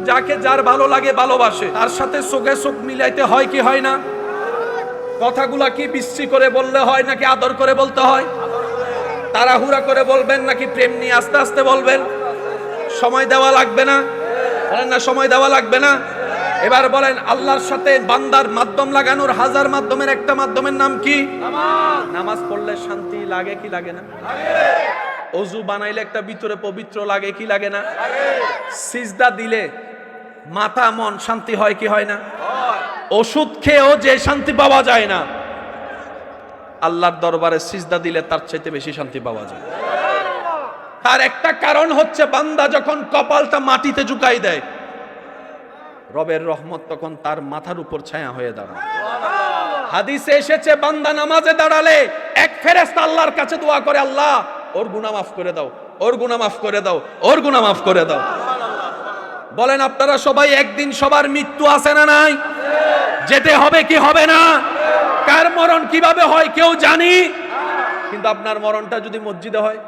যাকে যার ভালো লাগে ভালোবাসে, তার সাথে চোখে চোখ মিলাইতে হয় কি হয় না? কথাগুলা কি বিশ্রী করে বললে হয় নাকি আদর করে বলতে হয়? তাড়াহুড়া করে বলবেন নাকি প্রেম নিয়ে আস্তে আস্তে বলবেন? সময় দেওয়া লাগবে না? বলেন না সময় দেওয়া লাগবে না? এবার বলেন, আল্লাহর সাথে বান্দার মাধ্যম লাগানোর হাজার মাধ্যমের একটা মাধ্যমের নাম কি? নামাজ পড়লে শান্তি লাগে কি লাগে না? অজু বানাইলে একটা ভিতরে পবিত্র লাগে কি লাগে না? সিজদা দিলে মাথা মন শান্তি হয় কি হয় না? ওষুধ খেয়েও যে শান্তি পাওয়া যায় না, আল্লাহর দরবারে সিজদা দিলে তার চাইতে বেশি শান্তি পাওয়া যায়। তার একটা কারণ হচ্ছে, বান্দা যখন কপালটা মাটিতে ঝুঁকাই দেয়, রবের রহমত তখন তার মাথার উপর ছায়া হয়ে দাঁড়ায়। হাদিসে এসেছে, বান্দা নামাজে দাঁড়ালে এক ফেরেশতা আল্লাহর কাছে দোয়া করে, আল্লাহ ওর গুনাহ মাফ করে দাও, ওর গুনাহ মাফ করে দাও, ওর গুনাহ মাফ করে দাও। বলেন, আপনারা সবাই একদিন সবার মৃত্যু আছে না নাই? যেতে হবে কি হবে না? কার মরণ কিভাবে হয় কেউ জানি, কিন্তু আপনার মরণটা যদি মসজিদে হয়,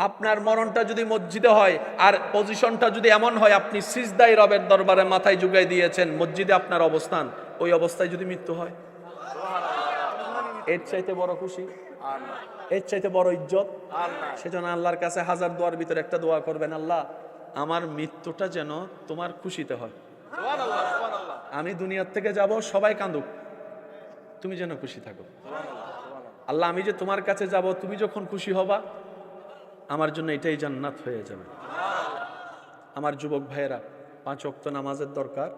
আপনার মরণটা যদি মসজিদে হয়, আর পজিশনটা যদি এমন হয় আপনি সিজদায় রবের দরবারে মাথায় ঝুঁকাই দিয়েছেন, মসজিদে আপনার অবস্থান, ওই অবস্থায় যদি মৃত্যু হয়, এর চাইতে বড় খুশি, এর চাইতে বড় ইজ্জত। সেজন্য আল্লাহর কাছে হাজার দোয়ার ভিতরে একটা দোয়া করবেন, আল্লাহ আমার মৃত্যুটা যেন তোমার খুশিতে হয়। আমি দুনিয়ার থেকে যাব, সবাই কাঁদুক, তুমি যেন খুশি থাকো। আল্লাহ আমি যে তোমার কাছে যাব, তুমি যখন খুশি হবা, আমার জন্য এটাই জান্নাত হয়ে যাবে। আমার যুবক ভাইয়েরা, 5 ওয়াক্ত নামাজের দরকার,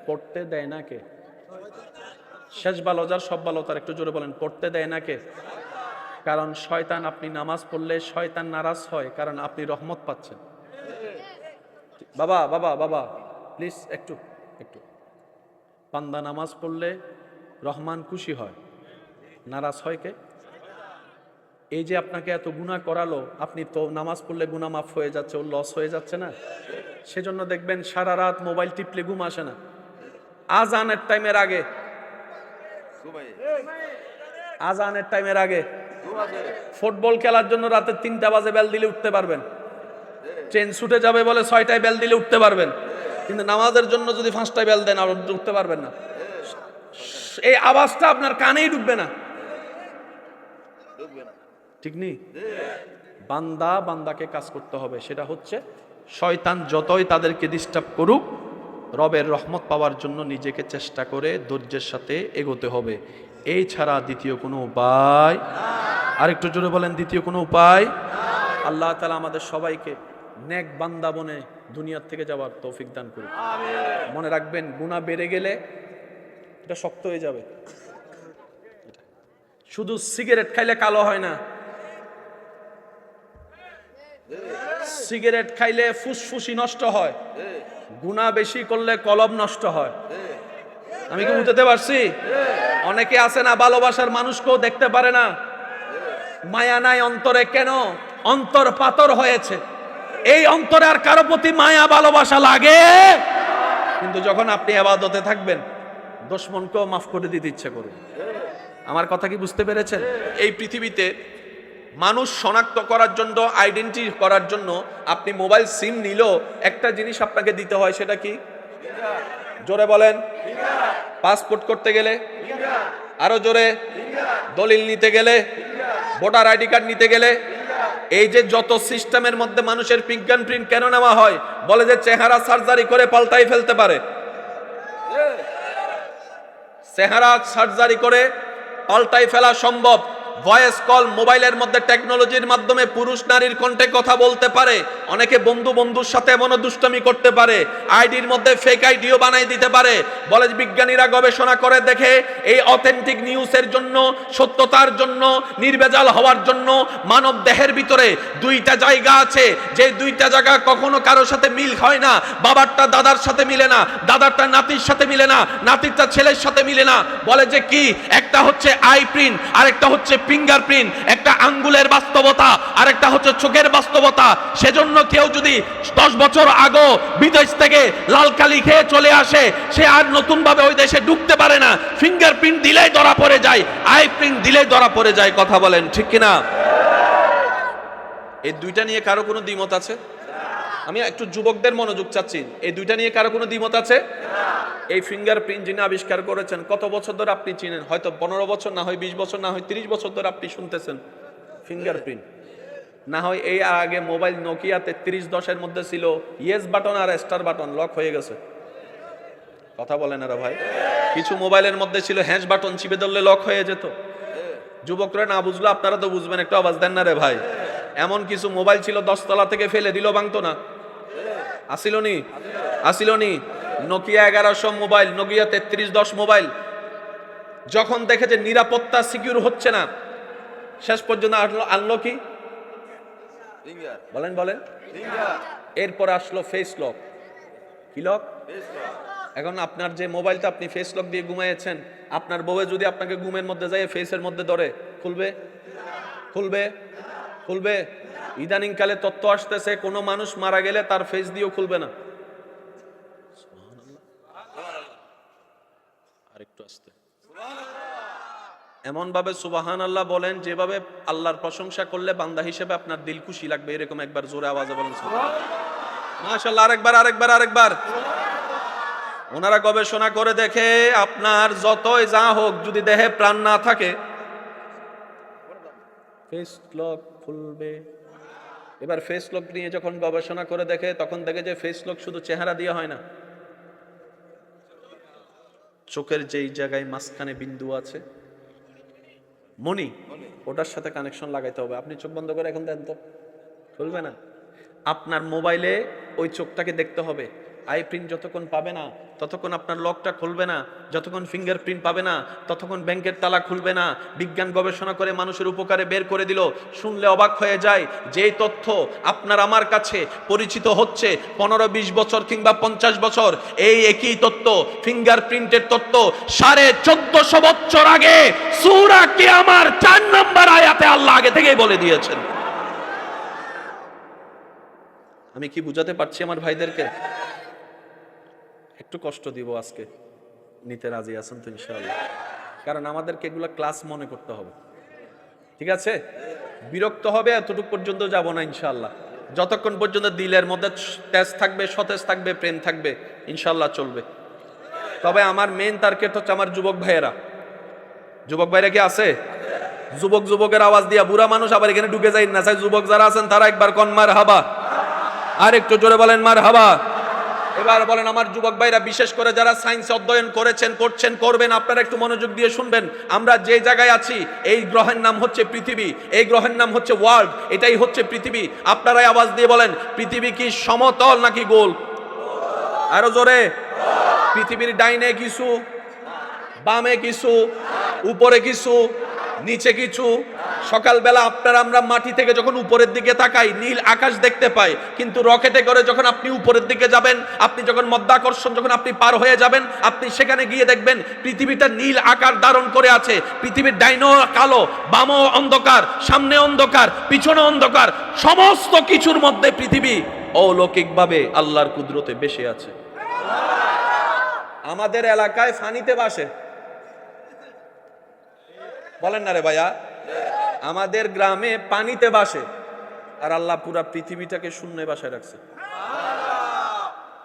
পড়তে দেয় না কে? শেষ ভালো যার সব ভালো তার, একটু জোরে বলেন, পড়তে দেয় না কে? কারণ শয়তান, আপনি নামাজ পড়লে শয়তান নারাজ হয়, কারণ আপনি রহমত পাচ্ছেন। বাবা বাবা বাবা প্লিজ একটু একটু, বান্দা নামাজ পড়লে রহমান খুশি হয়, নারাজ হয় কে? এই যে আপনাকে এত গুনাহ করালো, আপনি তো নামাজ পড়লে গুনাহ মাফ হয়ে যাচ্ছে, ওর লস হয়ে যাচ্ছে না? সেজন্য দেখবেন সারা রাত মোবাইল টিপলে ঘুম আসে না। আজানের টাইমের আগে, আজানের টাইমের আগে ফুটবল খেলার জন্য রাতে 3টা বাজে বেল দিলে উঠতে পারবেন, ট্রেন ছুটে যাবে বলে 6টায় বেল দিলে উঠতে পারবেন, কিন্তু নামাজের জন্য যদি 5টায় বেল দেন আর উঠতে পারবেন না। এই আওয়াজটা আপনার কানেই ঢুকবে না, ঠিক নেই? বান্দা বান্দাকে কাজ করতে হবে, সেটা হচ্ছে শয়তান যতই তাদেরকে ডিস্টার্ব করুক, রবের রহমত পাওয়ার জন্য নিজেকে চেষ্টা করে ধৈর্যের সাথে এগোতে হবে। এই ছাড়া দ্বিতীয় কোনো উপায়, আর একটু জোরে বলেন, দ্বিতীয় কোনো উপায়। আল্লাহ তাআলা আমাদের সবাইকে নেক বান্দা বনে দুনিয়ার থেকে যাওয়ার তৌফিক দান করুন। মনে রাখবেন, গুনাহ বেড়ে গেলে এটা শক্ত হয়ে যাবে। শুধু সিগারেট খাইলে কালো হয় না, সিগারেট খাইলে ফুসফুসি নষ্ট হয়, গুনাহ বেশি করলে কলব নষ্ট হয়। আমি কি বুঝতে পারছি? অনেকে আছে না, ভালোবাসার মানুষকেও দেখতে পারে না, মায়া নাই অন্তরে। কেন? অন্তর পাথর হয়েছে। এই অন্তরে আর কারো প্রতি মায়া ভালোবাসা লাগে, কিন্তু যখন আপনি ইবাদতে থাকবেন, দুশমনকেও মাফ করে দিতে ইচ্ছে করবে। আমার কথা কি বুঝতে পেরেছেন? এই পৃথিবীতে মানুষ শনাক্ত করার জন্য, আইডেন্টি করার জন্য আপনি মোবাইল সিম নিলেও একটা জিনিস আপনাকে দিতে হয়, সেটা কি? জোরে বলেন। পাসপোর্ট করতে গেলে, আরো জোরে, দলিল নিতে গেলে, ভোটার আইডি কার্ড নিতে গেলে, এই যে যত সিস্টেমের মধ্যে মানুষের ফিঙ্গারপ্রিন্ট কেন নেওয়া হয়? বলে যে চেহারা সার্জারি করে পাল্টাই ফেলতে পারে। চেহারা সার্জারি করে পাল্টাই ফেলা সম্ভব। ভয়েস কল, মোবাইলের মধ্যে টেকনোলজির মাধ্যমে পুরুষ নারীর কণ্ঠে কথা বলতে পারে। অনেকে বন্ধু বন্ধুর সাথে এমনও দুষ্টামি করতে পারে, আইডির মধ্যে ফেক আইডিও বানাই দিতে পারে। বলে বিজ্ঞানীরা গবেষণা করে দেখে, এই অথেন্টিক নিউজের জন্য, সত্যতার জন্য, নির্ভেজাল হওয়ার জন্য মানব দেহের ভিতরে 2টা জায়গা আছে, যে 2টা জায়গা কখনো কারোর সাথে মিল হয় না। বাবারটা দাদার সাথে মিলে না, দাদারটা নাতির সাথে মিলে না, নাতিরটা ছেলের সাথে মিলে না। বলে যে কি? একটা হচ্ছে আই প্রিন্ট, আর একটা হচ্ছে ফিঙ্গারপ্রিন্ট। একটা আঙ্গুলের বাস্তবতা, আর একটা হচ্ছে চোখের বাস্তবতা। সেজন্য কেউ যদি 10 বছর আগে বিদেশ থেকে লাল কালি খেয়ে চলে আসে, সে আর নতুন ভাবে ওই দেশে ঢুকতে পারে না। ফিঙ্গারপ্রিন্ট দিলেই ধরা পড়ে যায়, আই প্রিন্ট দিলেই ধরা পড়ে যায়। কথা বলেন ঠিক কিনা? এই দুইটা নিয়ে কারো কোনো দ্বিমত আছে? আমি একটু যুবকদের মনোযোগ চাচ্ছি, এই দুইটা নিয়ে কারো কোনো দ্বিমত আছে? এই ফিঙ্গারপ্রিন্ট যিনি আবিষ্কার করেছেন, কত বছর ধরে আপনি চিনেন? হয়তো 15 বছর, না হয় 20 বছর, না হয় 30 বছর ধরে আপনি শুনতেছেন ফিঙ্গারপ্রিন্ট। না হয় এই আগে মোবাইল নোকিয়া 3310-এর মধ্যে ছিল ইয়েস বাটন আর স্টার বাটন, লক হয়ে গেছে। কথা বলেন না রে ভাই। কিছু মোবাইলের মধ্যে ছিল হ্যাশ বাটন, চিপে ধরলে লক হয়ে যেত। যুবকরা না বুঝলো, আপনারা তো বুঝবেন, একটু আওয়াজ দেন না রে ভাই। এমন কিছু মোবাইল ছিল 10 তলা থেকে ফেলে দিল, ভাঙতো না। আসিল নি নোকিয়া 1100 মোবাইল, নোকিয়া 3310 মোবাইল। যখন দেখে যে নিরাপত্তা সিকিউর হচ্ছে না, শেষ পর্যন্ত আনলো কি? বলেন। এরপর আসলো ফেস লক। কি লক? এখন আপনার যে মোবাইলটা আপনি ফেস লক দিয়ে ঘুমাইয়েছেন, আপনার বউয়ে যদি আপনাকে ঘুমের মধ্যে যায় ফেসের মধ্যে ধরে, খুলবে? ইদানিং কালে তথ্য আসতেছে কোনো মানুষ মারা গেলে তার ফেস দিয়েও খুলবে না। আরেকটু আস্তে। এমন ভাবে সুবহানাল্লাহ বলেন, যেভাবে আল্লাহর প্রশংসা করলে বান্দা হিসেবে আপনার দিল খুশি লাগবে, এরকম একবার জোরে আওয়াজে বলেন মাশাআল্লাহ। আরেকবার। ওনারা গবেষণা করে দেখে, আপনার যতই যা হোক, যদি দেহে প্রাণ না থাকে ফেস লক খুলবে। এবার ফেস লক নিয়ে যখন গবেষণা করে দেখে, তখন দেখে যে ফেস লক শুধু চেহারা দিয়ে হয় না, চোখের যেই জায়গায় মাঝখানে বিন্দু আছে, মনি, ওটার সাথে কানেকশন লাগাইতে হবে। আপনি চোখ বন্ধ করে এখন দেন তো, খুলবে না। আপনার মোবাইলে ওই চোখটাকে দেখতে হবে। আই প্রিন্ট যতক্ষণ পাবে না ততক্ষণ আপনার লকটা খুলবে না, যতক্ষণ ফিঙ্গারপ্রিন্ট পাবে না ততক্ষণ ব্যাংকের তালা খুলবে না। বিজ্ঞান গবেষণা করে মানুষের উপকারে বের করে দিল। শুনলে অবাক হয়ে যায়, যেই তথ্য আপনার আমার কাছে পরিচিত হচ্ছে 15-20 বছর কিংবা 50 বছর, এই একই তথ্য, ফিঙ্গারপ্রিন্টের তথ্য 1450 বছর আগে সূরা কিয়ামার 4 নম্বর আয়াতে আল্লাহ আগে থেকেই বলে দিয়েছেন। আমি কি বুঝাতে পারছি আমার ভাইদেরকে? একটু কষ্ট দিব আজকে, নিতে রাজি আছেন তো ইনশাআল্লাহ? কারণ আমাদেরকে এগুলো ক্লাস মনে করতে হবে, ঠিক আছে? বিরক্ত হবে এতটুকু পর্যন্ত যাব না ইনশাআল্লাহ। যতক্ষণ পর্যন্ত দিলের মধ্যে তেজ থাকবে, সতেজ থাকবে, প্রেম থাকবে, ইনশাআল্লাহ চলবে। তবে আমার মেইন টার্গেট হচ্ছে আমার যুবক ভাইরা কি আছে? যুবকের আওয়াজ দিয়া, বুড়া মানুষ আবার এখানে ঢুকে যায় না। চাই যুবক যারা আছেন তারা একবার কোন মারহাবা, আর একটু জোরে বলেন মারহাবা। এবার বলেন আমার যুবক ভাইরা, বিশেষ করে যারা সায়েন্স অধ্যয়ন করেছেন, করছেন, করবেন, আপনারা একটু মনোযোগ দিয়ে শুনবেন। আমরা যে জায়গায় আছি, এই গ্রহের নাম হচ্ছে পৃথিবী, এই গ্রহের নাম হচ্ছে ওয়ার্ল্ড, এটাই হচ্ছে পৃথিবী। আপনারাই আওয়াজ দিয়ে বলেন, পৃথিবী কি সমতল নাকি গোল? আরো জোরে। পৃথিবীর ডাইনে কিছু, বামে কিছু, উপরে কিছু, নিচে কিছু। সকালবেলা আমরা মাটি থেকে যখন উপরের দিকে তাকাই, নীল আকাশ দেখতে পাই, কিন্তু রকেটে করে যখন আপনি উপরের দিকে যাবেন, আপনি যখন মধ্যাকর্ষণ যখন আপনি পার হয়ে যাবেন, আপনি সেখানে গিয়ে দেখবেন পৃথিবীটা নীল আকার ধারণ করে আছে। পৃথিবীর ডাইনো কালো, বামও অন্ধকার, সামনে অন্ধকার, পিছনে অন্ধকার, সমস্ত কিছুর মধ্যে পৃথিবী অলৌকিকভাবে আল্লাহর কুদরতে বেশি আছে। আমাদের এলাকায় ফানিতে বাসে, বলেন না রে ভাইয়া, আমাদের গ্রামে পানিতে বাসে, আর আল্লাহ পুরা পৃথিবীটাকে শূন্যে বাসায় রাখছে।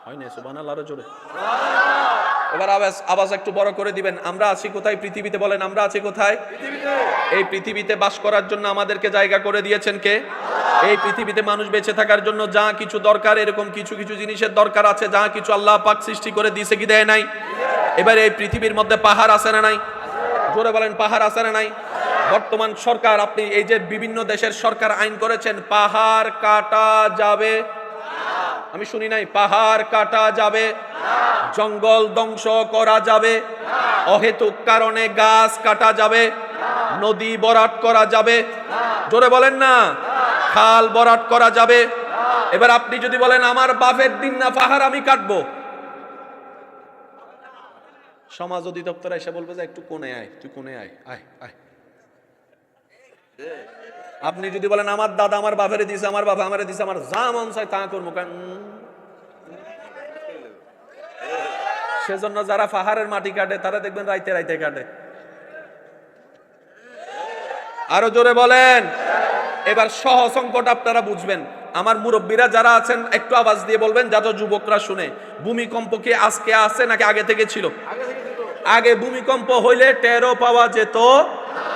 হয় না? সুবহানাল্লাহ, আরো জোরে। এবার আওয়াজ একটু বড় করে দিবেন। আমরা আছি কোথায়? পৃথিবীতে। বলেন, আমরা আছি কোথায়? এই পৃথিবীতে বাস করার জন্য আমাদেরকে জায়গা করে দিয়েছেন কে? এই পৃথিবীতে মানুষ বেঁচে থাকার জন্য যা কিছু দরকার, এরকম কিছু কিছু জিনিসের দরকার আছে, যা কিছু আল্লাহ পাক সৃষ্টি করে দিয়েছে কি দেয় নাই? এবার এই পৃথিবীর মধ্যে পাহাড় আছে না নাই? জোরে বলেন, পাহাড় আছে না নাই? বর্তমান সরকার, আপনি এই যে বিভিন্ন দেশের সরকার আইন করেছেন, পাহাড় কাটা যাবে। আমি শুনি নাই, পাহাড় কাটা যাবে, জঙ্গল ধ্বংস করা যাবে, অহেতুক কারণে গাছ কাটা যাবে, নদী ভরাট করা যাবে, জোরে বলেন না, খাল ভরাট করা যাবে। এবার আপনি যদি বলেন আমার বাপের দিন না পাহাড় আমি কাটবো, সমাজ অধিদপ্তর এসে বলবে যে একটু কোণে আয়, তুই কোণে আয়, আয় আয়। আপনি যদি বলেন আমার দাদা আমার বাপেরে দিছে, আমার বাবা আমারে দিছে, আমার যা মন চায় তা করবো, সেজন্য যারা পাহাড়ের মাটি কাটে তারা দেখবেন রাইতে রাইতে কাটে। আরো জোরে বলেন। এবার সহজ অঙ্কটা আপনারা বুঝবেন। আমার মুরব্বীরা যারা আছেন একটু আওয়াজ দিয়ে বলবেন যাতে যুবকরা শুনে। ভূমিকম্প কি আজকে আছে নাকি আগে থেকে ছিল? আগে ভূমিকম্প হইলে টেরও পাওয়া যেত,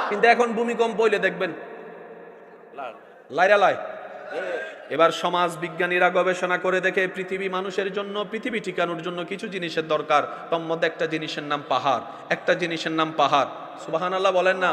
কিন্তু এখন ভূমিকম্প হইলে দেখবেন লাইরা লাই। এবার সমাজ বিজ্ঞানীরা গবেষণা করে দেখে পৃথিবী মানুষের জন্য, পৃথিবী ঠিকানোর জন্য কিছু জিনিসের দরকার। তার মধ্যে একটা জিনিসের নাম পাহাড়, একটা জিনিসের নাম পাহাড়। সুবহানাল্লাহ বলেন না?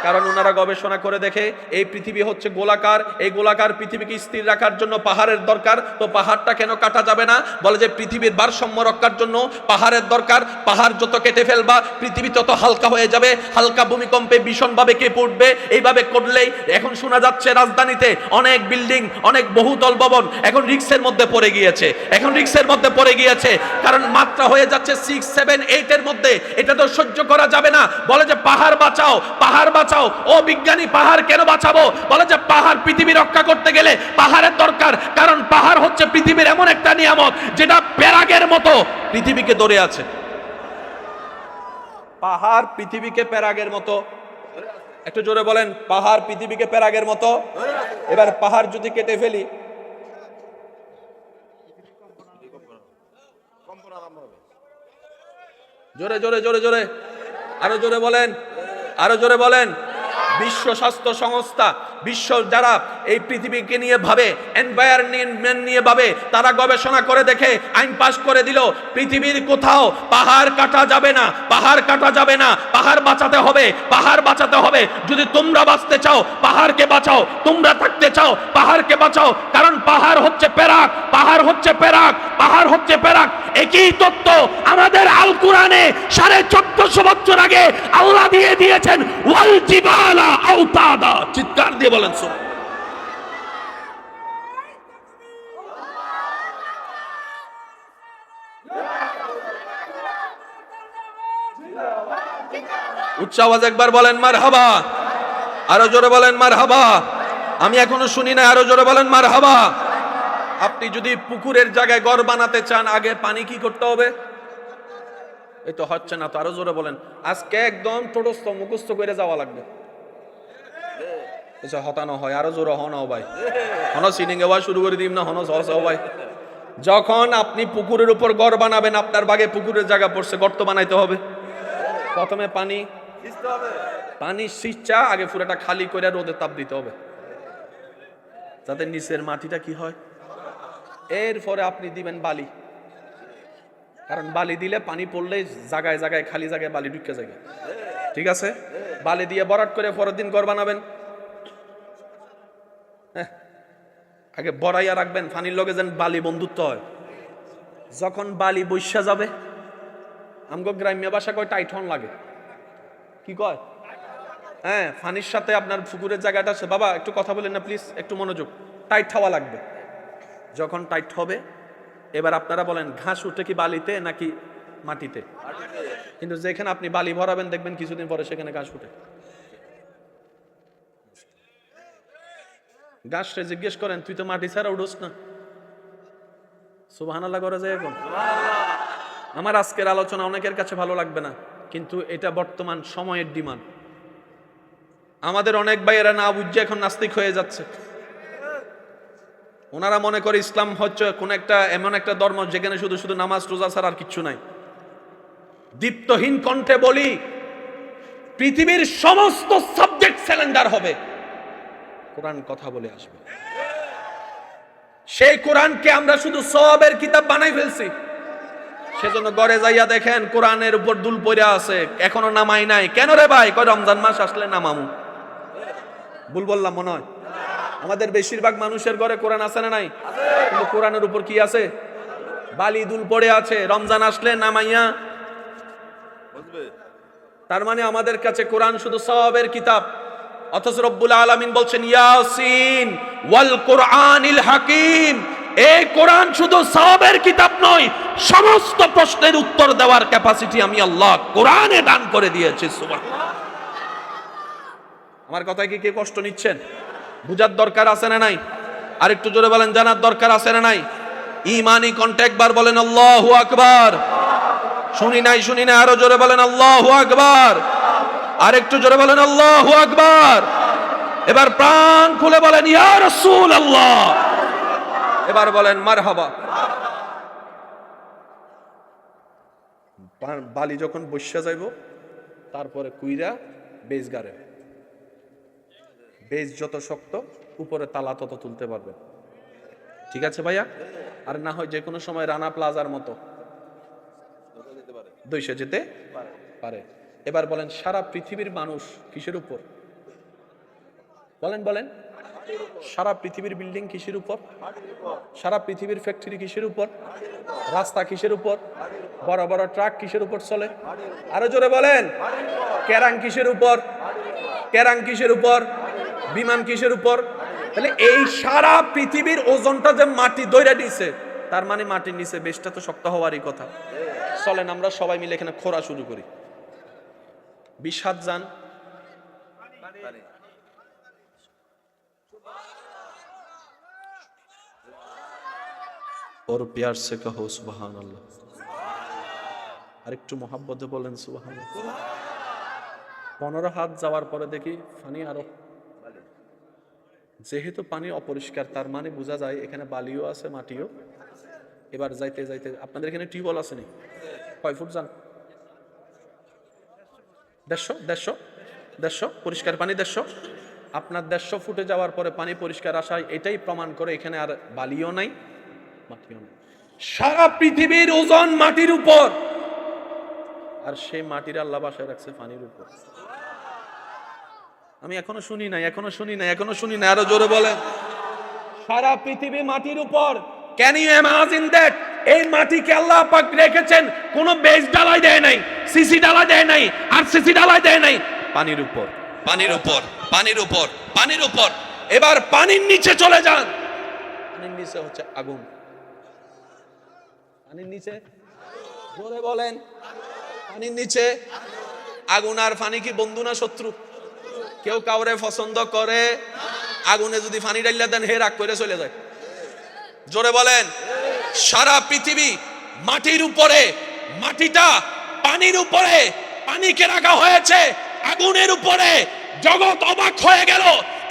কারণ ওনারা গবেষণা করে দেখে এই পৃথিবী হচ্ছে গোলাকার, এই গোলাকার পৃথিবীকে স্থির রাখার জন্য পাহাড়ের দরকার। তো পাহাড়টা কেন কাটা যাবে না? বলে যে পৃথিবীর ভারসাম্য রক্ষার জন্য পাহাড়ের দরকার। পাহাড় যত কেটে ফেলবা পৃথিবী তত হালকা হয়ে যাবে, হালকা ভূমিকম্পে ভীষণভাবে কেঁপে উঠবে। এইভাবে করলেই এখন শোনা যাচ্ছে রাজধানীতে অনেক বিল্ডিং, অনেক বহুতল ভবন এখন রিস্কের মধ্যে পড়ে গিয়েছে, এখন রিস্কের মধ্যে পড়ে গিয়েছে। কারণ মাত্রা হয়ে যাচ্ছে 6, 7, 8 এর মধ্যে। এটা তো সহ্য করা যাবে না। বলে যে পাহাড় বাঁচাও, পাহাড় বাঁচাও। ও বিজ্ঞানী, পাহাড় কেন বাঁচাবো? বলে যে পাহাড় পৃথিবী রক্ষা করতে গেলে পাহাড়ের দরকার। কারণ পাহাড় হচ্ছে পৃথিবীর এমন একটা নিয়ামত যেটা প্যারাগের মতো পৃথিবীকে ধরে আছে। পাহাড় পৃথিবীকে প্যারাগের মতো, একটু জোরে বলেন, পাহাড় পৃথিবীকে প্যারাগের মতো। এবার পাহাড় যদি কেটে ফেলি, জোরে জোরে জোরে জোরে, আরো জোরে বলেন, আরো জোরে বলেন। বিশ্ব স্বাস্থ্য সংস্থা, বিশ্ব যারা এই পৃথিবীকে নিয়ে ভাবে, এনভায়রনমেন্ট নিয়ে ভাবে, তারা গবেষণা করে দেখে আইন পাস করে দিল পৃথিবীর কোথাও পাহাড় কাটা যাবে না, পাহাড় কাটা যাবে না। পাহাড় বাঁচাতে হবে, পাহাড় বাঁচাতে হবে। যদি তোমরা বাঁচতে চাও পাহাড়কে বাঁচাও, তোমরা থাকতে চাও পাহাড়কে বাঁচাও। কারণ পাহাড় হচ্ছে পেরাক, পাহাড় হচ্ছে পেরাক, পাহাড় হচ্ছে পেরাক। একই তত্ত্ব আমাদের আল কোরআনে 1450 বছর আগে আল্লাহ দিয়ে দিয়েছেন। ওয়াল জিবালা আওতাদা, চিৎকার দিয়ে বলেন সুবহান। উচ্চ আওয়াজ একবার বলেন মারহাবা, আরো জোরে বলেন মারহাবা। আমি এখনো শুনি না, আরো জোরে বলেন মারহাবা। আপনি যদি পুকুরের জায়গায় ঘর বানাতে চান আগে পানি কি করতে হবে? এই তো হচ্ছে না তো, আরো জোরে বলেন। আজকে একদম টোটস্থ মুখস্থ করে যাওয়া লাগবে। হতানো হয়, আরো জোরে হনাও ভাই, হন সিনিং এ শুরু করে দিম না, হন সহজ ভাই। যখন আপনি পুকুরের উপর ঘর বানাবেন, আপনার বাগে পুকুরের জায়গা পড়ছে, গর্ত বানাইতে হবে। প্রথমে পানি সিঁচা আগে পুরোটা খালি করে রোদে তাপ দিতে হবে, যাতে নিচের মাটিটা কি হয়। এরপরে আপনি দিবেন বালি, কারণ বালি দিলে পানি পড়লে জায়গায় জায়গায় খালি জায়গায় বালি ঢুকে যায়। ঠিক আছে, বালি দিয়ে ভরাট করে পরের দিন ঘর বানাবেন। আগে বড়াইয়া রাখবেন, পানির লগে যেন বালি বন্ধুত্ব হয়। যখন বালি বৈশা যাবে, আমগো গ্রাম্য ভাষা কয় টাইট হন লাগে। কি কয়? হ্যাঁ, পানির সাথে আপনার পুকুরের জায়গাটা আছে। বাবা একটু কথা বলেন না প্লিজ, একটু মনোযোগ। টাইট হওয়া লাগবে। যখন টাইট হবে, এবার আপনারা বলেন ঘাস উঠে কি বালিতে নাকি মাটিতে? কিন্তু যেখানে আপনি বালি ভরাবেন দেখবেন কিছুদিন পরে সেখানে ঘাস উঠে। ঘাসরে জিজ্ঞেস করেন, তুই তো মাটি ছাড়া উঠোস না। সুবহানাল্লাহ করা যায় এখন। আমার আজকের আলোচনা অনেকের কাছে ভালো লাগবে না, কিন্তু এটা বর্তমান সময়ের ডিমান্ড। আমাদের অনেক ভাইয়েরা না বুঝে এখন নাস্তিক হয়ে যাচ্ছে। ওনারা মনে করে ইসলাম হচ্ছে কোন একটা এমন একটা ধর্ম যেখানে শুধু শুধু নামাজ রোজা ছাড়া আর কিচ্ছু নাই। দীপ্তহীন কণ্ঠে বলি, পৃথিবীর সমস্ত সাবজেক্ট সিলিন্ডার হবে, কোরআন কথা বলে আসবে। সেই কোরআনকে আমরা শুধু সওয়াবের কিতাব বানাই ফেলছি। সেজন্য ঘরে যাইয়া দেখেন কোরআনের উপর দুল পড়ে আছে, এখনো নামাই নাই। কেন রে ভাই? কয় রমজান মাস আসলে নামামু। ভুল বললাম মনে হয়? আমাদের বেশিরভাগ মানুষের ঘরে কোরআন আছে না নাই? কিন্তু কোরআনের উপর কি আছে? বালি দুল পড়ে আছে। রমজান আসলে নামাইয়া, তার মানে আমাদের কাছে কোরআন শুধু সওয়াবের কিতাব। অথচ রব্বুল আলামিন বলছেন ইয়াসিন ওয়াল কুরআনিল হাকিম। এই কোরআন শুধু সওয়াবের কিতাব নয়, সমস্ত প্রশ্নের উত্তর দেওয়ার ক্যাপাসিটি আমি আল্লাহ কোরআনে দান করে দিয়েছি। সুবহানাল্লাহ। আমার কথায় কি কেউ কষ্ট নিচ্ছেন? বুঝার দরকার আছে না নাই? আর একটু জোরে বলেন, জানার দরকার আছে না নাই? ঈমানি কণ্ঠে একবার বলেন আল্লাহু আকবার। শুনি নাই, আরো জোরে বলেন আল্লাহু আকবার। আর একটু জোরে বলেন আল্লাহু আকবার। এবার প্রাণ খুলে বলেন ইয়া রাসূলুল্লাহ। এবার বলেন মারহাবা। বালি যখন বসা যাইব তারপরে কুইরা বেজ গাড়ে, বেজ যত শক্ত উপরে তালা তত তুলতে পারবেন। ঠিক আছে ভাইয়া? আর না হয় যে কোনো সময় রানা প্লাজার মতো 200 যেতে পারে। এবার বলেন সারা পৃথিবীর মানুষ কিসের উপর? বলেন বলেন। সারা পৃথিবীর বিল্ডিং কিসের উপর? সারা পৃথিবীর ফ্যাক্টরি কিসের উপর? রাস্তা কিসের উপর? বড় বড় ট্রাক কিসের উপর চলে? আরো জোরে বলেন। কেরাং কিসের উপর? কেরাং কিসের উপর? বিমান কিসের উপর? তাহলে এই সারা পৃথিবীর ওজনটা যে মাটি দইরা দিছে, তার মানে মাটির নিচে বেশটা তো শক্ত হওয়ারই কথা। চলেন আমরা সবাই মিলে এখানে খোঁড়া শুরু করি। 20 হাত যান। और प्यार से कहो सुबहान अल्लाह। আর একটু মহাব্বতে বলেন সুবহানাল্লাহ। 15 হাত যাওয়ার পরে দেখি পানি আরো, যেহেতু পানি অপরিষ্কার তার মানে বোঝা যায় এখানে বালিও আছে মাটিও। এবার যাইতে যাইতে আপনাদের এখানে টিউবওয়েল আছে নি? কয় ফুট যান? 150 পরিষ্কার পানি 150। আপনার 150 ফুটে যাওয়ার পরে পানি পরিষ্কার আসায় এটাই প্রমাণ করে এখানে আর বালিও নাই মাটিও নাই। সারা পৃথিবীর ওজন মাটির উপর, আর সেই মাটির আল্লাহ বাসায় রাখছে পানির উপর। আমি এখনো শুনি নাই, এখনো শুনি নাই, এখনো শুনি নাই। আরো জোরে বলেন। সারা পৃথিবী মাটির উপর। Can you imagine that? এই মাটিকে আল্লাহ পাক রেখেছেন, কোন বেস ঢালাই দেয় নাই, সিসি ঢালাই দেয় নাই, আর সিসি ঢালাই দেয় নাই, পানির উপর, পানির উপর, পানির উপর, পানির উপর। এবার পানির নিচে চলে যান। পানির নিচে হচ্ছে আগুন। পানির নিচে জোরে বলেন। পানির নিচে আগুন। আর পানি কি বন্ধু না শত্রু? কেউ কাউরে পছন্দ করে? আগুনে যদি পানি ডাইলা দেন হে রাগ করে চলে যায়। জোরে বলেন। সারা পৃথিবী মাটির উপরে, মাটিটা পানির উপরে, পানিকে রাখা হয়েছে আগুনের উপরে। জগৎ অবাক হয়ে গেল,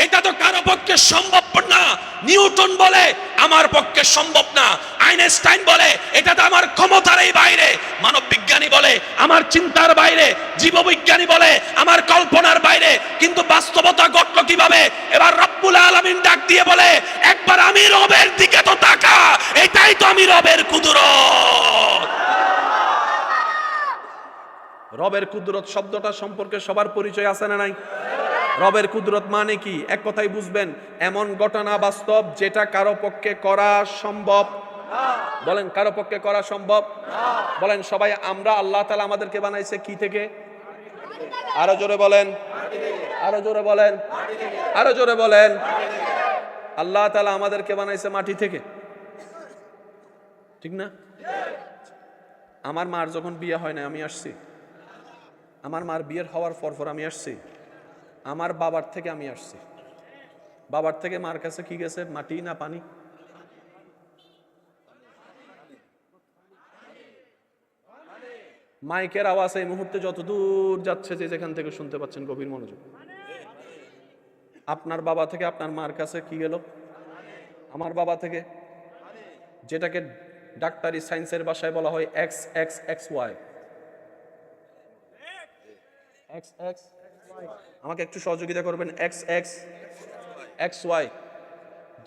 এটা তো কারো পক্ষে সম্ভব না। নিউটন বলে আমার পক্ষে সম্ভব না, আইনস্টাইন বলে এটা তো আমার ক্ষমতারই বাইরে, মানব বিজ্ঞানী বলে আমার চিন্তার বাইরে, জীববিজ্ঞানী বলে আমার কল্পনার বাইরে, কিন্তু বাস্তবতা ঘটলো কিভাবে? এবার রব্বুল আলামিন ডাক দিয়ে বলে একবার আমি রবের দিকে তো তাকা, এটাই তো আমি রবের কুদরত। রবের কুদরত শব্দটা সম্পর্কে সবার পরিচয় আছে না নাই? রবের কুদরত মানে কি? এক কথাই বুঝবেন, এমন ঘটনা বাস্তব যেটা কারো পক্ষে করা সম্ভব। বলেন কারো পক্ষে করা সম্ভব? বলেন সবাই। আমরা আল্লাহ তাআলা আমাদেরকে বানাইছে কি থেকে? আরো জোরে বলেন, আরো জোরে বলেন, আরো জোরে বলেন। আল্লাহ তাআলা আমাদেরকে বানাইছে মাটি থেকে, ঠিক না? আমার মার যখন বিয়ে হয় না আমি আসছি, আমার মার বিয়ের হওয়ার পর আমি আসছি, আমার বাবার থেকে আমি আসছি। বাবার থেকে মার কাছে কি গেছে? মাটি না পানি? মাইকের আওয়াজ এই মুহূর্তে যত দূর যাচ্ছে, যে যেখান থেকে শুনতে পাচ্ছেন গভীর মনোযোগ। আপনার বাবা থেকে আপনার মার কাছে কি গেল? আমার বাবা থেকে, যেটাকে ডাক্তারি সায়েন্সের ভাষায় বলা হয় X X X Y. X X, আমাকে একটু সহযোগিতা করবেন। এক্স এক্স এক্স ওয়াই,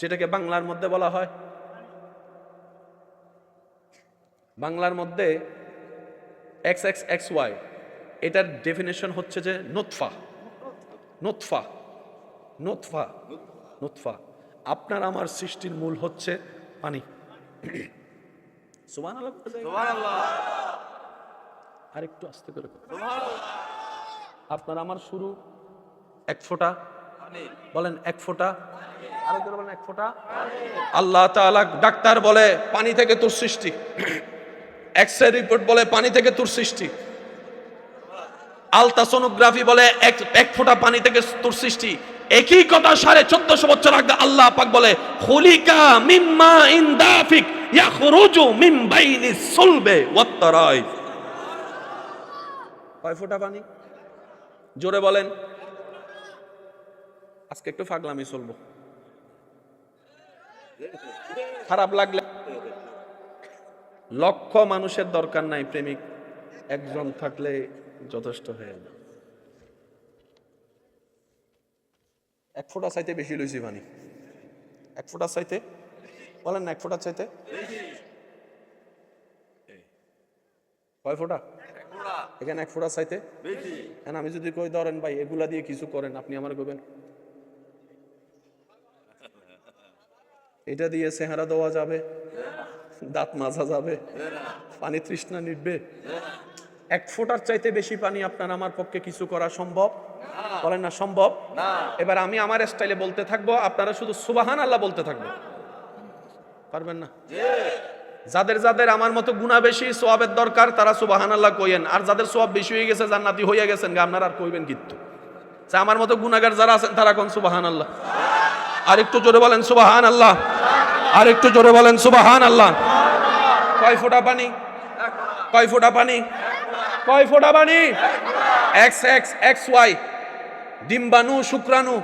যেটাকে বাংলার মধ্যে বলা হয়, বাংলার মধ্যে এক্স এক্স এক্স ওয়াই, এটার ডেফিনেশন হচ্ছে যে নুতফা। নুতফা, নুতফা, নুতফা। আপনার আমার সৃষ্টির মূল হচ্ছে পানি। সুবহানাল্লাহ, সুবহানাল্লাহ। আর একটু আস্তে করে আপনার আমার শুরু এক ফোঁটা, বলেন এক ফোঁটা, আরো জোরে বলেন এক ফোঁটা। আল্লাহ তাআলা, ডাক্তার বলে পানি থেকে তোর সৃষ্টি, এক্স-রে রিপোর্ট বলে পানি থেকে তোর সৃষ্টি, আলট্রাসোনোগ্রাফি বলে এক ফোঁটা পানি থেকে তোর সৃষ্টি। একই কথা 1450 বছর আগে আল্লাহ পাক বলে খুলিকা মিম্মা ইন দাফিক ইয়াখরুজু মিন বাইনিস সুলবে ওয়াত তারাইব। কয় ফোঁটা পানি? জোরে বলেন। আজকে একটু পাগলামি চলবো, খারাপ লাগলে। লক্ষ মানুষের দরকার নাই, প্রেমিক একজন থাকলে যথেষ্ট হয়ে যায়। এক ফোঁটা চাইতে বেশি লইছি পানি, এক ফোঁটা চাইতে বলেন না, এক ফোঁটা চাইতে কয় ফোঁটা? এখানে এক ফোঁটা চাইতে বেশি। আমি যদি কই ধরেন ভাই এগুলা দিয়ে কিছু করেন, আপনি আমার কইবেন এটা দিয়ে চেহারা দেওয়া যাবে, দাঁত মাজা যাবে, পানি তৃষ্ণা মিটবে? এক ফোঁটার চাইতে বেশি পানি আপনার আমার পক্ষে কিছু করা সম্ভব? বলেন না সম্ভব। এবার আমি আমার স্টাইলে বলতে থাকবো, আপনারা শুধু সুবহানাল্লাহ বলতে থাকবো, পারবেন না? যাদের যাদের আমার মতো গুনাহ বেশি, সওয়াবের দরকার, তারা সুবহানাল্লাহ কইেন। আর যাদের সওয়াব বেশি হয়ে গেছে, জান্নাতি হইয়া গেছেন, আপনারা আর কইবেন কিন্তু। আমার মতো গুনাহগার যারা আছেন তারা কোন সুবহানাল্লাহ। আর একটু জোরে বলেন সুবহানাল্লাহ, আর একটু জোরে বলেন সুবহানাল্লাহ। কয় ফোঁটা পানি? কয় ফোঁটা পানি? কয় ফোঁটা পানি? এক্স এক্স এক্স ওয়াই, ডিম্বাণু, শুক্রাণু,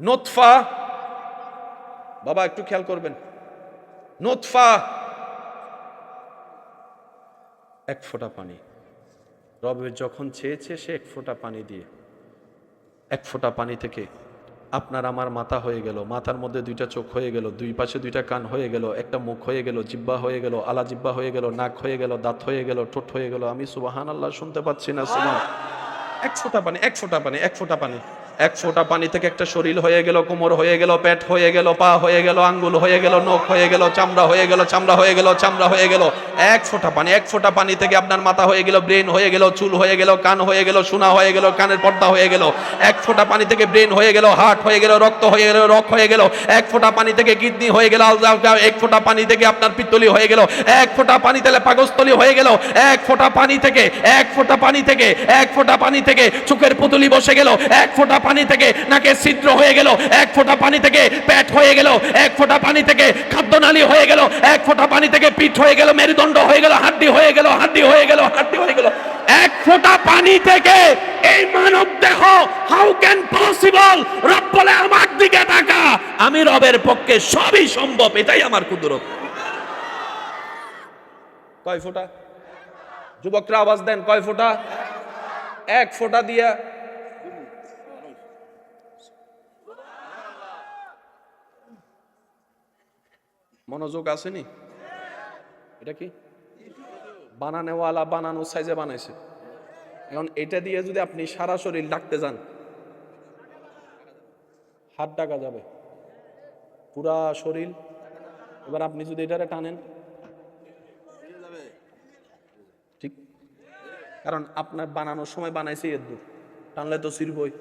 নুতফা। বাবা একটু খেয়াল করবেন, নুতফা, এক ফোঁটা পানি। রবে যখন চেয়েছে সে এক ফোঁটা পানি দিয়ে, এক ফোঁটা পানি থেকে আপনার আমার মাথা হয়ে গেল, মাথার মধ্যে দুইটা চোখ হয়ে গেল, দুই পাশে দুইটা কান হয়ে গেল, একটা মুখ হয়ে গেল, জিহ্বা হয়ে গেল, আলা জিহ্বা হয়ে গেল, নাক হয়ে গেল, দাঁত হয়ে গেল, ঠোঁট হয়ে গেল। আমি সুবহানাল্লাহ শুনতে পাচ্ছি না? সুবহান। এক ফোঁটা পানি, এক ফোঁটা পানি, এক ফোঁটা পানি, এক ফোঁটা পানি থেকে একটা শরীর হয়ে গেল, কোমর হয়ে গেল, পেট হয়ে গেল, পা হয়ে গেল, আঙ্গুল হয়ে গেল, নখ হয়ে গেল, চামড়া হয়ে গেল, চামড়া হয়ে গেল, চামড়া হয়ে গেল। এক ফোঁটা পানি, এক ফোঁটা পানি থেকে আপনার মাথা হয়ে গেল, ব্রেন হয়ে গেল, চুল হয়ে গেল, কান হয়ে গেল, শোনা হয়ে গেল, কানের পর্দা হয়ে গেল। এক ফোঁটা পানি থেকে ব্রেন হয়ে গেল, হার্ট হয়ে গেল, রক্ত হয়ে গেল, রক হয়ে গেল। এক ফোঁটা পানি থেকে কিডনি হয়ে গেল, এক ফোঁটা পানি থেকে আপনার পিত্তলি হয়ে গেল, এক ফোঁটা পানি থেকে পাকস্থলী হয়ে গেল, এক ফোঁটা পানি থেকে, এক ফোঁটা পানি থেকে, এক ফোঁটা পানি থেকে চোখের পুতুলি বসে গেল, এক ফোঁটা পানি থেকে নাকের ছিদ্র হয়ে গেল, এক ফোঁটা পানি থেকে পেট হয়ে গেল, এক ফোঁটা পানি থেকে খাদ্যনালী হয়ে গেল, এক ফোঁটা পানি থেকে পিঠ হয়ে গেল, মেরুদণ্ড হয়ে গেল, হাড্ডি হয়ে গেল, হাড্ডি হয়ে গেল, হাড্ডি হয়ে গেল। এক ফোঁটা পানি থেকে এই মানব দেহ, হাউ ক্যান পসিবল? রব বলে আমার দিকে তাকা, আমি রবের পক্ষে সবই সম্ভব, এটাই আমার কুদরত। কয় ফোঁটা? যুবকরা আওয়াজ দেন, কয় ফোঁটা? এক ফোঁটা দিয়া মনোযোগ আসেনি? এটা কি বানানোওয়ালা বানানো সাইজে বানাইছে। এখন এটা দিয়ে যদি আপনি সারা শরীর ডাকতে যান, হাত ডাকা যাবে, পুরা শরীর। এবার আপনি যদি এটারে টানেন, ঠিক, কারণ আপনার বানানোর সময় বানাইছে এর দূর, টানলে তো ছিড়বই।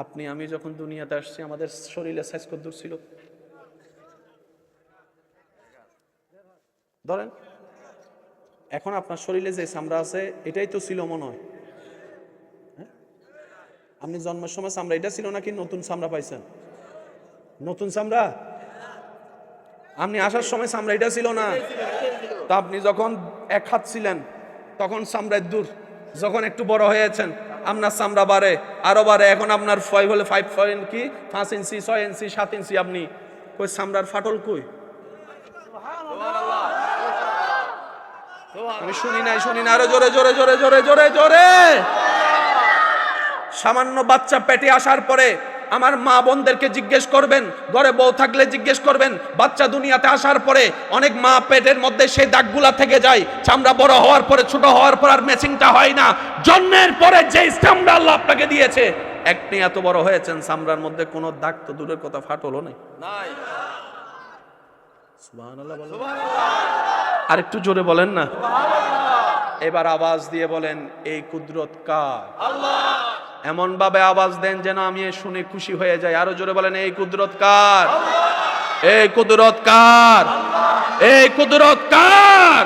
আপনি আমি যখন দুনিয়াতে আসছি, আমাদের শরীরে সাইজ কত দূর ছিল? ধরেন এখন আপনার শরীরে যে চামড়া আছে, এটাই তো ছিল মনে হয়। আপনি জন্মের সময় চামড়া এটা ছিল নাকি নতুন চামড়া পাইছেন? নতুন চামড়া। আপনি আসার সময় চামড়া এটা ছিল না। তা আপনি যখন এক হাত ছিলেন তখন চামড়ার দূর, যখন একটু বড় হয়েছেন আপনার চামড়া বাড়ে, আরো বাড়ে। এখন আপনার 5 ইঞ্চি, 6 ইঞ্চি, 7 ইঞ্চি। আপনি কই চামড়ার ফাটল কই? আমি শুনি নাই, শুনি না, আরো জোরে জোরে জোরে জোরে জোরে জোরে। সামান্য বাচ্চা পেটে আসার পরে আমার মা বোনদেরকে জিজ্ঞেস করবেন, ঘরে বউ থাকলে জিজ্ঞেস করবেন, বাচ্চা দুনিয়াতে আসার পরে অনেক মা পেটের মধ্যে সেই দাগগুলা থেকে যায়। চামড়া বড় হওয়ার পরে, ছোট হওয়ার পর আর ম্যাচিংটা হয় না। জন্মের পরে যে চামড়া আল্লাহ আপনাকে দিয়েছে, একনি এত বড় হয়েছেন, চামড়ার মধ্যে কোনো দাগ তো দূরের কথা, ফাটলও নেই। সুবহানাল্লাহ বলেন, আর একটু জোরে বলেন না। এবার আওয়াজ দিয়ে বলেন, এই কুদরত কার? আল্লাহ। এমন ভাবে আওয়াজ দেন যেন আমি শুনে খুশি হয়ে যাই। আরো জোরে বলেন, এই কুদরত কার? এই কুদরত কার? এই কুদরত কার?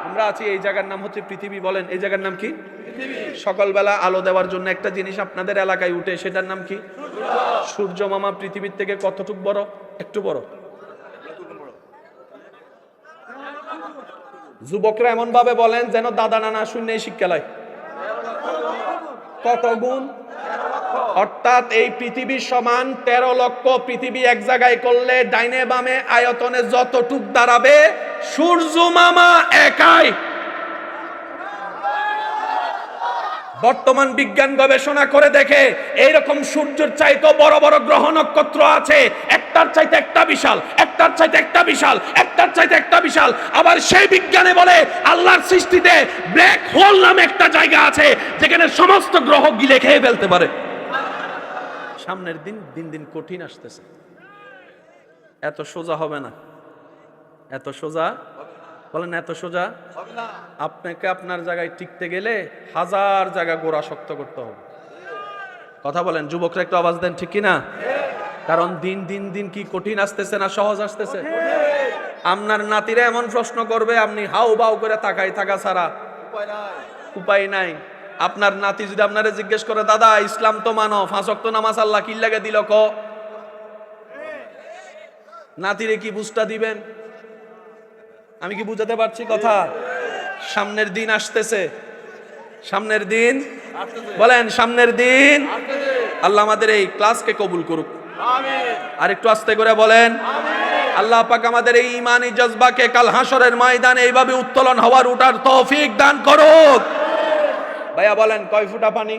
আমরা আছি, এই জায়গার নাম হচ্ছে পৃথিবী। বলেন, এই জায়গার নাম কি? পৃথিবী। সকালবেলা আলো দেওয়ার জন্য একটা জিনিস আপনাদের এলাকায় উঠে, সেটার নাম কি? সূর্য মামা পৃথিবীর থেকে কতটুকু বড়? একটু বড়। যুবকরা এমন ভাবে বলেন যেন দাদা নানা শূন্যই শিক্ষা লয়। কত গুণ? অর্থাৎ এই পৃথিবী সমান 13 লক্ষ পৃথিবী এক জায়গায় করলে ডাইনে বামে আয়তনে যতটুক দাঁড়াবে সূর্য মামা একাই। বর্তমান বিজ্ঞান গবেষণা করে দেখে এইরকম সূর্যের চাইতে বড় বড় গ্রহ নক্ষত্র আছে, একটার চাইতে একটা বিশাল, একটার চাইতে একটা বিশাল, একটার চাইতে একটা বিশাল। আবার সেই বিজ্ঞানে বলে আল্লাহর সৃষ্টিতে ব্ল্যাক হোল নামে একটা জায়গা আছে যেখানে সমস্ত গ্রহ গিলে খেয়ে ফেলতে পারে। সামনের দিন দিন দিন কঠিন আসতেছে, এত সোজা হবে না, এত সোজা বলেন, এত সোজা হবে না। আপনাকে আপনার জায়গায় টিকতে গেলে হাজার জায়গা গোড়া শক্ত করতে হবে। কথা বলেন, যুবকরা একটু আওয়াজ দেন, ঠিক কি না? কারণ দিন দিন দিন কি কঠিন আসতেছে না সহজ আসতেছে? আপনার নাতিরা এমন প্রশ্ন করবে আপনি হাউ বাউ করে তাকাই থাকা ছাড়া উপায় নাই। আপনার নাতি যদি আপনারে জিজ্ঞেস করে, দাদা ইসলাম তো মানো, 5 ওয়াক্ত নামাজ আল্লাহ কি লাগে দিল ক, নাতিরে কি বুঝটা দিবেন? আমি কি বুঝাতে পারছি কথা? সামনের দিন আসতেছে, সামনের দিন বলেন, সামনের দিন। আল্লাহ আমাদের এই ক্লাসকে কবুল করুক, আর একটু আস্তে করে বলেন আল্লাহ পাক আমাদের এই ঈমানি জজবাকে কাল হাসরের ময়দানে এইভাবে উত্তোলন হওয়ার উঠার তৌফিক দান করুক। ভাইয়া বলেন, কয় ফুটা পানি?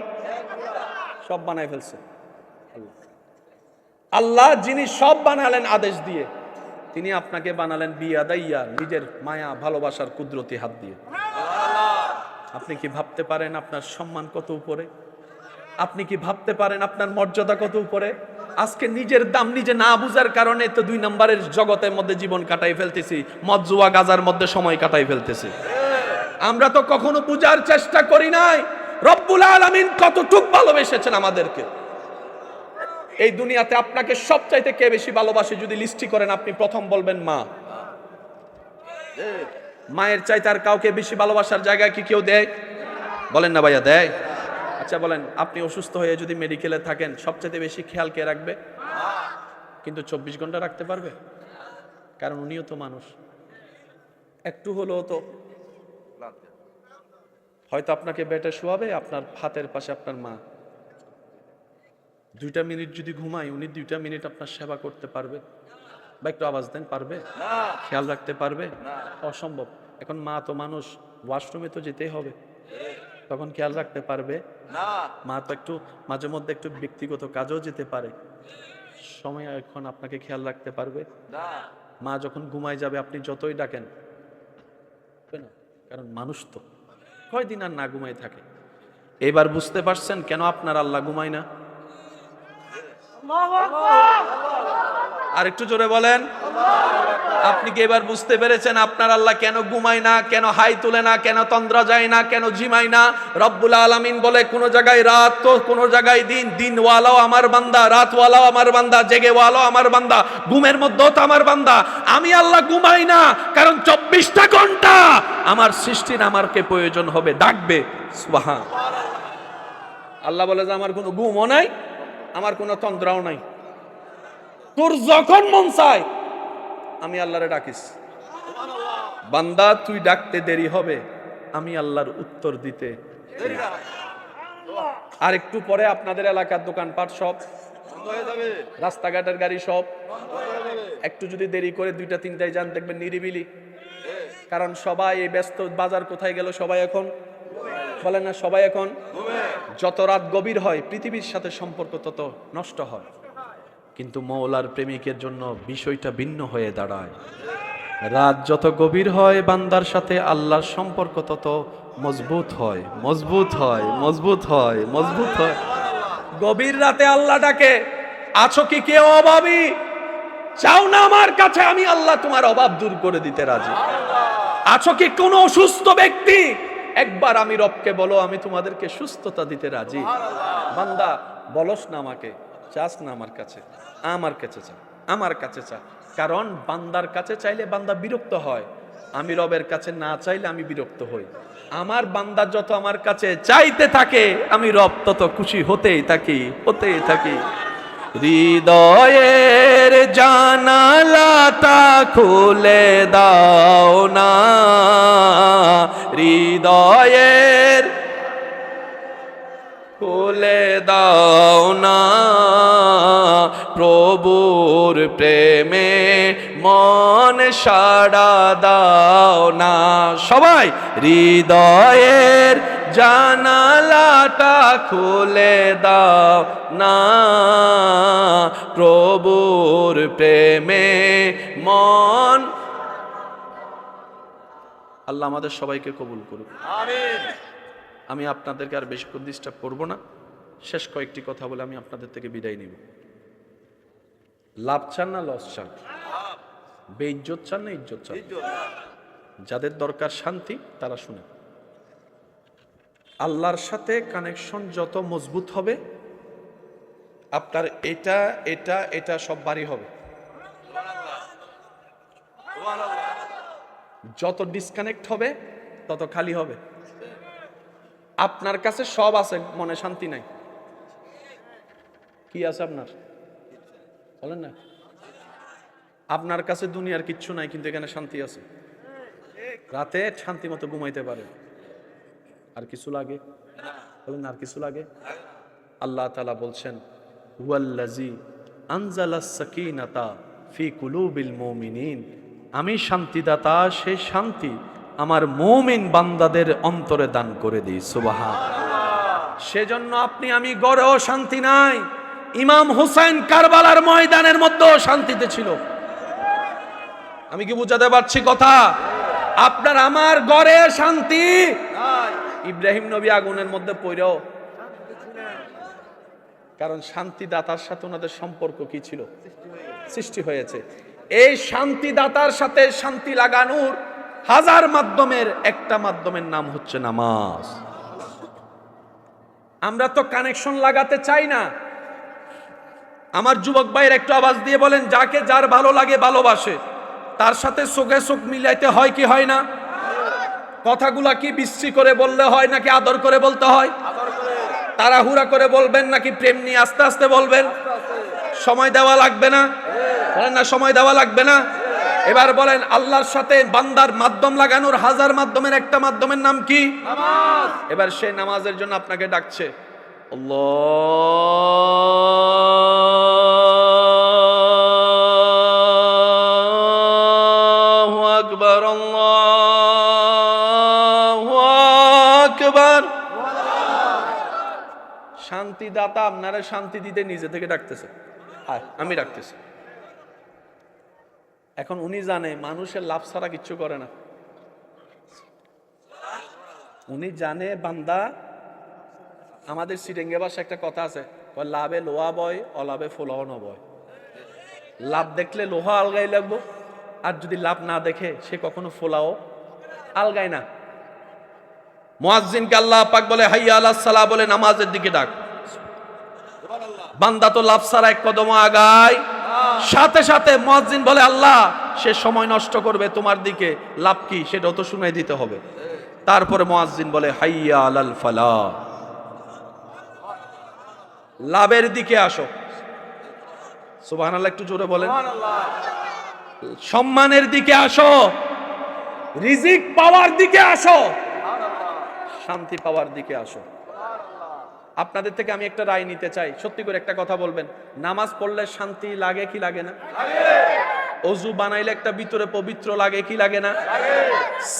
সব বানাই ফেলছে আল্লাহ। যিনি সব বানালেন আদেশ দিয়ে, তিনি আপনাকে বানালেন বিয়াদাইয়া, নিজের মায়া ভালোবাসার কুদরতি হাত দিয়ে। আপনি কি ভাবতে পারেন আপনার সম্মান কত উপরে? আপনি কি ভাবতে পারেন আপনার মর্যাদা কত উপরে? আজকে নিজের দাম নিজে না বুঝার কারণে তো 2 নম্বরের জগতের মধ্যে জীবন কাটাই ফেলতেছি, মদ জুয়া গাজার মধ্যে সময় কাটাই ফেলতেছি। আমরা তো কখনো বুঝার চেষ্টা করি নাই রব্বুল আলামিন কতটুক ভালোবেসেছেন আমাদেরকে। এই দুনিয়াতে আপনাকে সবচাইতে কে বেশি ভালোবাসে যদি লিস্টি করেন, আপনি প্রথম বলবেন মা। মায়ের চাইতে আর কাউকে বেশি ভালোবাসার জায়গায় কি কেউ দেয়? বলেন না ভাইয়া, দেয়? আচ্ছা বলেন, আপনি অসুস্থ হয়ে যদি মেডিকেলে থাকেন, সবচাইতে বেশি খেয়াল কে রাখবে? কিন্তু 24 ঘন্টা রাখতে পারবে? কারণ উনিও তো মানুষ, একটু হলেও তো হয়তো আপনাকে বেডে শোয়াবে, আপনার হাতের পাশে আপনার মা। 2টা মিনিট যদি ঘুমাই, উনি 2টা মিনিট আপনার সেবা করতে পারবে? বা একটু আওয়াজ দেন, পারবে? খেয়াল রাখতে পারবে? অসম্ভব। এখন মা তো মানুষ, ওয়াশরুমে তো যেতেই হবে, তখন খেয়াল রাখতে পারবে না। মা তো একটু মাঝে মধ্যে একটু ব্যক্তিগত কাজেও যেতে পারে, সময় এখন আপনাকে খেয়াল রাখতে পারবে না। মা যখন ঘুমায় যাবে, আপনি যতই ডাকেন, কারণ মানুষ তো কয়দিন আর না ঘুমাই থাকে। এবার বুঝতে পারছেন কেন আপনার আল্লাহ ঘুমায় না? আর একটু জোরে বলেন। আপনি কি এবার বুঝতে পেরেছেন আপনার আল্লাহ কেন ঘুমায় না, কেন হাই তুলে না, কেন তন্দ্রা যায় না, কেন জিমায় না? রব্বুল আলামিন বলে, কোন জায়গায় রাত তো কোন জায়গায় দিন, দিনওয়ালাও আমার বান্দা, রাতওয়ালাও আমার বান্দা, জেগেওয়ালাও আমার বান্দা, ঘুমের মধ্যেও তো আমার বান্দা। আমি আল্লাহ ঘুমাই না, কারণ 24টা ঘন্টা আমার সৃষ্টির আমারকে প্রয়োজন হবে, ডাকবে। সুবহান আল্লাহ বলে যে আমার কোনো ঘুমও নাই, আমার কোনো তন্দ্রাও নাই, তোর যখন মন চায় আমি আল্লাহরে ডাকিস। বান্দা তুই ডাকতে দেরি হবে, আমি আল্লাহর উত্তর দিতে। আর একটু পরে আপনাদের এলাকার দোকানপাট সব বন্ধ হয়ে যাবে, রাস্তাঘাটের গাড়ি সব একটু যদি দেরি করে 2টা 3টায় যান, দেখবেন নিরিবিলি। কারণ সবাই এই ব্যস্ত, বাজার কোথায় গেল সবাই এখন? বলেন না, সবাই এখন। যত রাত গভীর হয় পৃথিবীর সাথে সম্পর্ক তত নষ্ট হয়, কিন্তু মওলার প্রেমিকের জন্য বিষয়টা ভিন্ন হয়ে দাঁড়ায়। রাত যত গভীর হয় বান্দার সাথে আল্লাহর সম্পর্ক তত মজবুত হয়, মজবুত হয়, মজবুত হয়, মজবুত হয়। গভীর রাতে আল্লাহ ডাকে, আছো কি কেউ অভাবী? চাও না আমার কাছে, আমি আল্লাহ তোমার অভাব দূর করে দিতে রাজি। আছো কি কোন অসুস্থ ব্যক্তি? একবার আমি রবকে বলো, আমি তোমাদেরকে সুস্থতা দিতে রাজি। বান্দা বলস না আমাকে, চাস না আমার কাছে, আমার কাছে চা, আমার কাছে চা। কারণ বান্দার কাছে চাইলে বান্দা বিরক্ত হয়, আমি রবের কাছে না চাইলে আমি বিরক্ত হই। আমার বান্দা যত আমার কাছে চাইতে থাকে, আমি রব তত খুশি হতেই থাকি, হতেই থাকি। হৃদয়ের জানালাটা খুলে দাও না, হৃদয়ের প্রভুর প্রেমে মন সাড়া দাও না। সবাই হৃদয়ের জানালাটা খুলে দাও না, প্রভুর প্রেমে মন। আল্লাহ আমাদের সবাইকে কবুল করুন, আমিন। আমি আপনাদেরকে আর বেশিক্ষণ ডিস্টার্ব করব না, শেষ কয়েকটি কথা বলে আমি আপনাদের থেকে বিদায় নিব। লাভ চান না লস চান? বেইজ্জত চান না ইজ্জত চান? যাদের দরকার শান্তি তারা শুনে। আল্লাহর সাথে কানেকশন যত মজবুত হবে, আপনার এটা এটা এটা সব বাড়ি হবে। যত ডিসকানেক্ট হবে তত খালি হবে। আপনার কাছে সব আছে, মনে শান্তি নাই। কি আছে আপনার? বলেন না। আপনার কাছে দুনিয়ার কিচ্ছু নাই, কিন্তু এখানে শান্তি আছে। রাতে শান্তি মতো ঘুমাইতে পারে। আর কিছু লাগে? বলেন আর কিছু লাগে? আল্লাহ তাআলা বলছেন, হুয়াল্লাযী আনজালাস সাকিনাতা ফি কুলুবিল মুমিনিন। আমি শান্তিদাতা, সেই শান্তি আমার মুমিন বান্দাদের অন্তরে দান করে দিই। সুবহানাল্লাহ। সেজন্য আপনি আমি গড়েও শান্তি নাই। ইমাম হুসাইন কারবালার ময়দানের মধ্যেও শান্তিতে ছিল। আমি কি বুঝাতে পারছি কথা? আপনার আমার গড়ে শান্তি নাই। ইব্রাহিম নবী আগুনের মধ্যে পড়েও, কারণ শান্তিদাতার সাথে ওনাদের সম্পর্ক কি ছিল? সৃষ্টি হয়েছে। এই শান্তিদাতার সাথে শান্তি লাগানোর হাজার মাধ্যমের একটা মাধ্যমের নাম হচ্ছে নামাজ। আমরা তো কানেকশন লাগাতে চাই না। আমার যুবক ভাইয়ের একটু আওয়াজ দিয়ে বলেন, যাকে যার ভালো লাগে ভালোবাসে, তার সাথে চোখে চোখ মিলাইতে হয় কি হয় না? কথাগুলা কি বিশ্রী করে বললে হয় নাকি আদর করে বলতে হয়? তাড়াহুড়া করে বলবেন নাকি প্রেম নিয়ে আস্তে আস্তে বলবেন? সময় দেওয়া লাগবে না? বলেন না, সময় দেওয়া লাগবে না? এবার বলেন, আল্লাহর সাথে বান্দার মাধ্যম লাগানোর হাজার মাধ্যমের একটা মাধ্যমের নাম কি? নামাজ। এবার সেই নামাজের জন্য আপনাকে ডাকছে, আল্লাহু আকবার, আল্লাহু আকবার। শান্তিদাতা আপনারা শান্তি দিতে নিজে থেকে ডাকতেছে, আমি ডাকতেছি। এখন উনি জানে মানুষের লাভ ছাড়া কিচ্ছু করে না। উনি জানে বান্দা, আমাদের সিটেঙ্গে ভাষা একটা কথা আছে, লাভে লোহা বয়, অলাভে ফোলাও ন বয়। লাভ দেখলে লোহা আলগাই লাগবো, আর যদি লাভ না দেখে সে কখনো ফোলাও আলগায় না। মুয়াজ্জিনকে আল্লাহ পাক বলে, হাইয়া আলাস সালাহ বলে নামাজের দিকে ডাক। বান্দা তো লাভ ছাড়া এক কদম আগায়। সাথে সাথে মুয়াজ্জিন বলে, আল্লাহ সে সময় নষ্ট করবে তোমার দিকে, লাভ কি সেটাও তো শুনাই দিতে হবে। তারপরে মুয়াজ্জিন বলে, হাইয়া আলাল ফালাহ, লাভের দিকে আসো। সুবহানাল্লাহ, একটু জোরে বলেন। সম্মানের দিকে আসো, রিজিক পাওয়ার দিকে আসো, শান্তি পাওয়ার দিকে আসো। আপনাদের থেকে আমি একটা রায় নিতে চাই, সত্যি করে একটা কথা বলবেন। নামাজ পড়লে শান্তি লাগে কি লাগে না? অজু বানাইলে একটা ভিতরে পবিত্র লাগে কি লাগে না?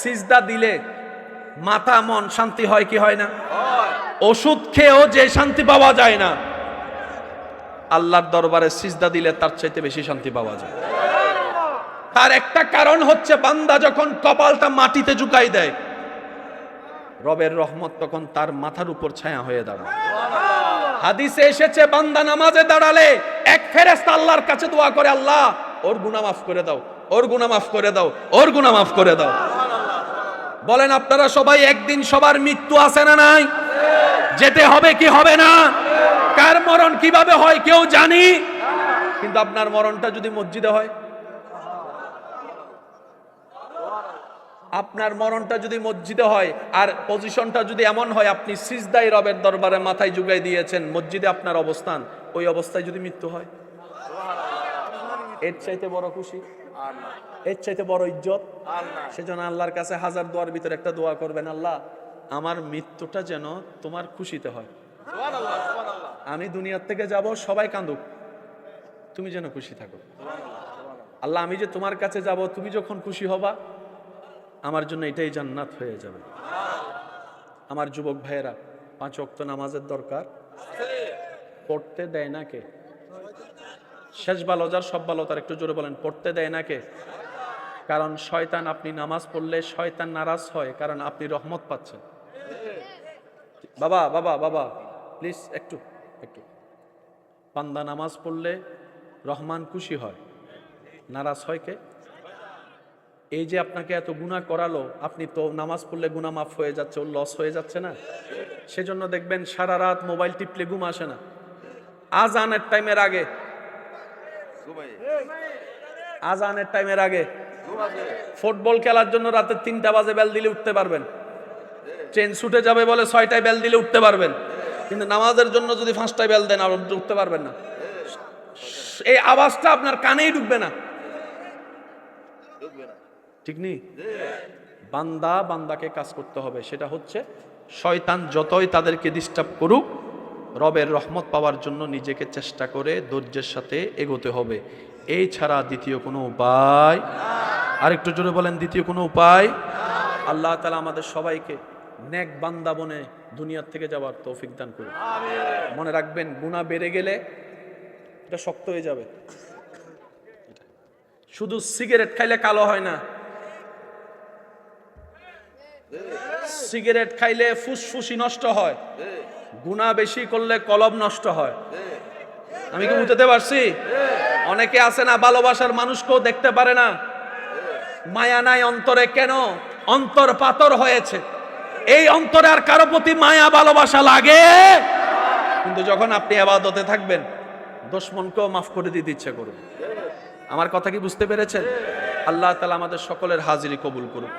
সিজদা দিলে মাথা মন শান্তি হয় কি হয় না? ওষুধ খেয়েও যে শান্তি পাওয়া যায় না, আল্লাহর দরবারে সিজদা দিলে তার চাইতে বেশি শান্তি পাওয়া যায়। তার একটা কারণ হচ্ছে, বান্দা যখন কপালটা মাটিতে ঝুঁকাই দেয়, রবের রহমত তখন তার মাথার উপর ছায়া হয়ে দাঁড়ায়। হাদিসে এসেছে, বান্দা নামাজে দাঁড়ালে এক ফেরেশতা আল্লাহর কাছে দোয়া করে, আল্লাহ ওর গুনাহ মাফ করে দাও, ওর গুনাহ মাফ করে দাও, ওর গুনাহ মাফ করে দাও। বলেন, আপনারা সবাই একদিন সবার মৃত্যু আছে না নাই? যেতে হবে কি হবে না? কার মরণ কিভাবে হয় কেউ জানি, কিন্তু আপনার মরণটা যদি মসজিদে হয়, আপনার মরণটা যদি মসজিদে হয়, আর পজিশনটা যদি এমন হয় আপনি সিজদায় রবের দরবারে মাথায় ঝুঁকাই দিয়েছেন, মসজিদে আপনার অবস্থান, ওই অবস্থায় যদি মৃত্যু হয়, এর চাইতে বড় খুশি, এর চাইতে বড় ইজ্জত। সেজন্য আল্লাহর কাছে হাজার দোয়ার ভিতরে একটা দোয়া করবেন, আল্লাহ আমার মৃত্যুটা যেন তোমার খুশিতে হয়। আমি দুনিয়ার থেকে যাব, সবাই কাঁদুক, তুমি যেন খুশি থাকো। আল্লাহ, আমি যে তোমার কাছে যাব, তুমি যখন খুশি হবা আমার জন্য এটাই জান্নাত হয়ে যাবে। আমার যুবক ভাইয়েরা, 5 ওয়াক্ত নামাজের দরকার, পড়তে দেয় না কে? শেষ ভালো যার সব ভালো তার, একটু জোরে বলেন, পড়তে দেয় না কে? কারণ শয়তান, আপনি নামাজ পড়লে শয়তান নারাজ হয়, কারণ আপনি রহমত পাচ্ছেন। বাবা বাবা বাবা প্লিজ একটু একটু, বান্দা নামাজ পড়লে রহমান খুশি হয়, নারাজ হয় কে? এই যে আপনাকে এত গুনাহ করালো, আপনি তো নামাজ পড়লে গুনাহ মাফ হয়ে যাচ্ছে, ওর লস হয়ে যাচ্ছে না? সেজন্য দেখবেন সারা রাত মোবাইল টিপলে ঘুম আসে না। আজানের টাইমের আগে, আজানের টাইমের আগে ফুটবল খেলার জন্য রাতে 3টা বাজে বেল দিলে উঠতে পারবেন, ট্রেন ছুটে যাবে বলে 6টায় বেল দিলে উঠতে পারবেন, কিন্তু নামাজের জন্য যদি 5টায় বেল দেন আর উঠতে পারবেন না। এই আওয়াজটা আপনার কানেই ঢুকবে না, ঠিক নেই? বান্দা বান্দাকে কাজ করতে হবে, সেটা হচ্ছে শয়তান যতই তাদেরকে ডিস্টার্ব করুক, রবের রহমত পাওয়ার জন্য নিজেকে চেষ্টা করে ধৈর্যের সাথে এগোতে হবে। এই ছাড়া দ্বিতীয় কোনো উপায়, আরেকটু জোরে বলেন, দ্বিতীয় কোনো উপায়। আল্লাহ তাআলা আমাদের সবাইকে নেক বান্দা বনে দুনিয়ার থেকে যাওয়ার তৌফিক দান করুন। মনে রাখবেন, গুনাহ বেড়ে গেলে এটা শক্ত হয়ে যাবে। শুধু সিগারেট খাইলে কালো হয় না, সিগারেট খাইলে ফুসফুসি নষ্ট হয়, গুনাহ বেশি করলে কলব নষ্ট হয়। আমি কি বুঝতে পারছি? অনেকে আছে না, ভালোবাসার মানুষকেও দেখতে পারে না, মায়া নাই অন্তরে। কেন? অন্তর পাথর হয়েছে। এই অন্তরে আর কারো প্রতি মায়া ভালোবাসা লাগে, কিন্তু যখন আপনি ইবাদতে থাকবেন, দুশমনকেও মাফ করে দিতে ইচ্ছে করবে। আমার কথা কি বুঝতে পেরেছেন? আল্লাহ তাআলা আমাদের সকলের হাজিরি কবুল করুন।